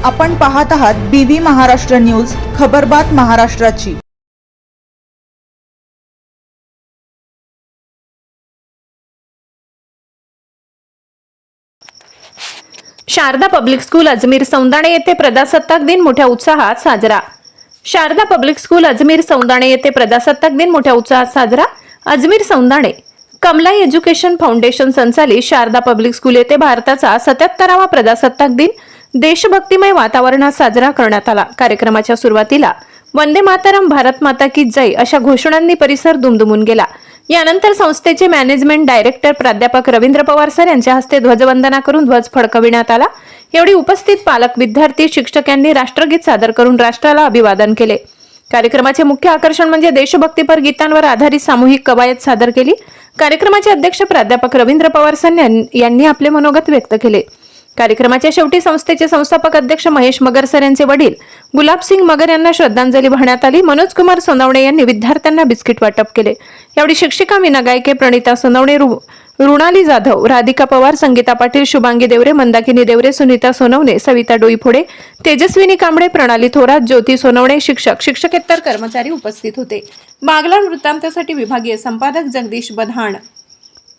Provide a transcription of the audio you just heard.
आपण पाहत आहात BV महाराष्ट्र न्यूज, खबरबात महाराष्ट्राची। शारदा पब्लिक स्कूल अजमेर सौंदाणे येथे प्रजासत्ताक दिन मोठ्या उत्साहात साजरा। शारदा पब्लिक स्कूल अजमेर सौंदाणे येथे प्रजासत्ताक दिन मोठ्या उत्साहात साजरा। अजमेर सौंदाणे कमलाई एज्युकेशन फाउंडेशन संचालित शारदा पब्लिक स्कूल येथे भारताचा 77वा प्रजासत्ताक दिन देशभक्तिमय वातावरणात साजरा करण्यात आला। कार्यक्रमाच्या सुरुवातीला वंदे मातरम, भारत माता की जय अशा घोषणांनी परिसर दुमदुमून गेला। यानंतर संस्थेचे मॅनेजमेंट डायरेक्टर प्राध्यापक रवींद्र पवार सर यांच्या हस्ते ध्वजवंदना करून ध्वज फडकविण्यात आला। यावेळी उपस्थित पालक, विद्यार्थी, शिक्षक यांनी राष्ट्रगीत सादर करून राष्ट्राला अभिवादन केले। कार्यक्रमाचे मुख्य आकर्षण म्हणजे देशभक्तीपर गीतांवर आधारित सामूहिक कवायत सादर केली। कार्यक्रमाचे अध्यक्ष प्राध्यापक रवींद्र पवार सर यांनी आपले मनोगत व्यक्त केले। कार्यक्रमाच्या शेवटी संस्थेचे संस्थापक अध्यक्ष महेश मगर सर यांचे वडील गुलाबसिंग मगर यांना श्रद्धांजली वाहण्यात आली। मनोज कुमार सोनवणे यांनी विद्यार्थ्यांना बिस्किट वाटप केले। यावेळी शिक्षिका मीना गायके, प्रणिता सोनवणे, रुणाली जाधव, राधिका पवार, संगीता पाटील, शुभांगी देवरे, मंदाकिनी देवरे, सुनीता सोनवणे, सविता डोईफोडे, तेजस्विनी कांबळे, प्रणाली थोरात, ज्योती सोनवणे, शिक्षक, शिक्षकेतर कर्मचारी उपस्थित होते। बागलाण वृत्तांतासाठी विभागीय संपादक जगदीश बधाण।